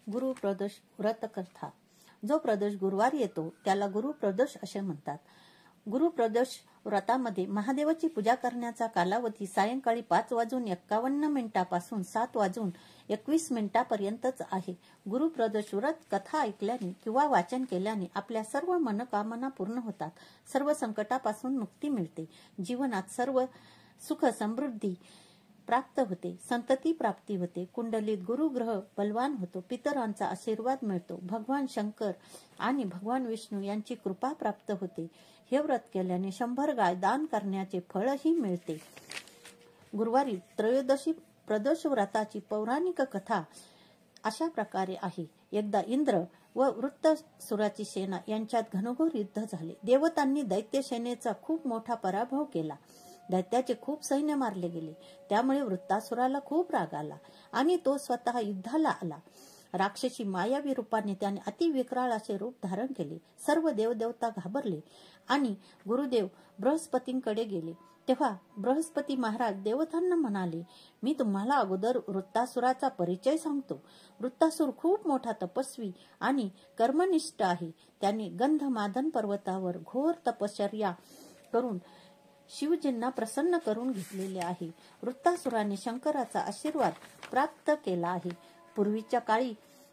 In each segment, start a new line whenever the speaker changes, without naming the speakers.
गुरुप्रदोष व्रत कथा. जो प्रदोष गुरुवार येतो त्याला गुरुप्रदोष असे म्हणतात. गुरुप्रदोष व्रतामध्ये महादेवाची पूजा करण्याचा कालावधी सायंकाळी 5:51 पासून 7:21 पर्यंतच आहे. गुरुप्रदोष व्रत कथा ऐकल्याने किंवा वाचन केल्याने आपल्या सर्व मनोकामना पूर्ण होतात. सर्व संकटापासून मुक्ती मिळते. जीवनात सर्व सुख समृद्धी प्राप्त होते. संतती प्राप्ती होते. कुंडलीत गुरुग्रह बलवान होतो. पितरांचा आशीर्वाद मिळतो. भगवान शंकर आणि भगवान विष्णू यांची कृपा प्राप्त होते. हे व्रत केल्याने 100 गाय दान करण्याचे फळही मिळते. गुरुवारी त्रयोदशी प्रदोष व्रताची पौराणिक कथा अशा प्रकारे आहे. एकदा इंद्र व वृत्तासुराची सेना यांच्यात घनघोर युद्ध झाले. देवतांनी दैत्य सेनेचा खूप मोठा पराभव केला. दैत्याचे खूप सैन्य मारले गेले. त्यामुळे वृत्तासुराला खूप राग आला आणि तो स्वतः युद्धाला आला. राक्षसी मायावी रूपाने त्याने अति विक्राळ असे रूप धारण केले. सर्व देवदेवता घाबरले आणि गुरुदेव बृहस्पतींकडे गेले. तेव्हा बृहस्पती महाराज देवतांना म्हणाले, मी तुम्हाला अगोदर वृत्तासुराचा परिचय सांगतो. वृत्तासुर खूप मोठा तपस्वी आणि कर्मनिष्ठ आहे. त्याने गंधमादन पर्वतावर घोर तपश्चर्या करून शिवजींना प्रसन्न करून घेतलेले आहे. वृत्तासुराने शंकराचा आशीर्वाद प्राप्त केला आहे. पूर्वीच्या काळी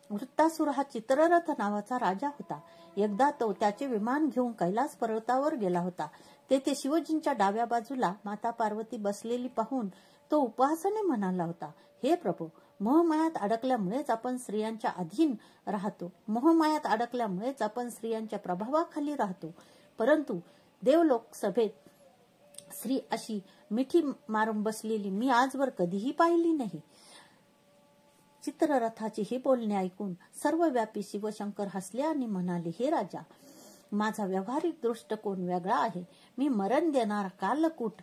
वृत्तासुर हा चित्ररथ नावाचा राजा होता. एकदा तो त्याचे विमान घेऊन कैलास पर्वतावर गेला होता. तेथे शिवजींच्या डाव्या बाजूला माता पार्वती बसलेली पाहून तो उपहासाने म्हणाला होता, हे प्रभू, मोहमायात अडकल्यामुळेच आपण स्त्रियांच्या अधीन राहतो. मोहमायात अडकल्यामुळेच आपण स्त्रियांच्या प्रभावाखाली राहतो. परंतु देवलोक सभेत स्त्री अशी मिठी मारून बसलेली मी आजवर कधीही पाहिली नाही. चित्ररथाचे हे बोलणे ऐकून सर्वव्यापी शिवशंकर हसले आणि म्हणाले, हे राजा, माझा व्यावहारिक दृष्टिकोन वेगळा आहे. मी मरण देणारा कालकूट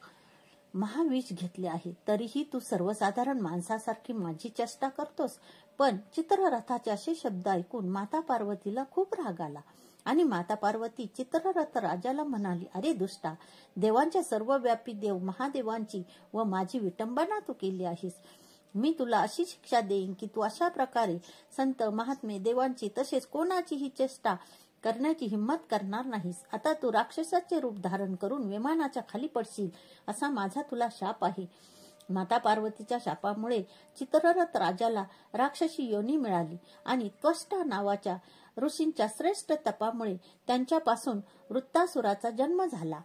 महाविष घेतले आहे. तरीही तू सर्वसाधारण माणसासारखी माझी चेष्टा करतोस. पण चित्ररथाचे असे शब्द ऐकून माता पार्वतीला खूप राग आला आणि माता पार्वती चित्ररथ राजाला म्हणाली, अरे दुष्टा, देवांच्या सर्वव्यापी देव महादेवांची व माझी विटंबना तू केली आहेस. मी तुला अशी शिक्षा देईन की तू अशा प्रकारे संत महात्मे देवांची तसेच कोणाचीही चेष्टा करण्याची हिंमत करणार नाहीस. आता तू राक्षसाचे रूप धारण करून विमानाच्या खाली पडशील असा माझा तुला शाप आहे. माता पार्वतीच्या शापामुळे चित्ररथ राजाला राक्षसी योनी मिळाली आणि त्वष्टा नावाच्या ऋषींच्या श्रेष्ठ तपामुळे त्यांच्यापासून वृत्तासुराचा जन्म झाला.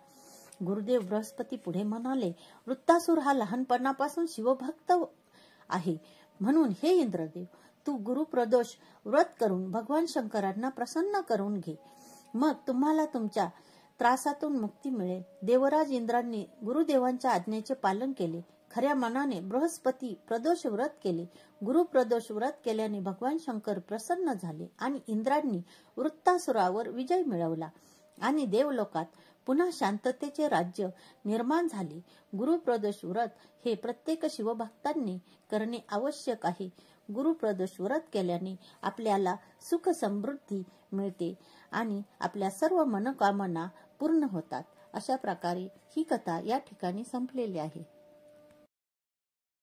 गुरुदेव बृहस्पती पुढे म्हणाले, वृत्तासुर हा लहानपणापासून शिवभक्त आहे. म्हणून हे इंद्रदेव, तू गुरुप्रदोष व्रत करून भगवान शंकरांना प्रसन्न करून घे. मग तुम्हाला तुमच्या त्रासातून मुक्ती मिळेल. देवराज इंद्रांनी गुरुदेवांच्या आज्ञेचे पालन केले. खऱ्या मनाने बृहस्पती प्रदोष व्रत केले. गुरुप्रदोष व्रत केल्याने भगवान शंकर प्रसन्न झाले आणि इंद्रांनी वृत्तासुरावर विजय मिळवला आणि देवलोकात पुन्हा शांततेचे राज्य निर्माण झाले. गुरुप्रदोष व्रत हे प्रत्येक शिवभक्तांनी करणे आवश्यक आहे. गुरुप्रदोष व्रत केल्याने आपल्याला सुख समृद्धी मिळते आणि आपल्या सर्व मनोकामना पूर्ण होतात. अशा प्रकारे ही कथा या ठिकाणी संपलेली आहे.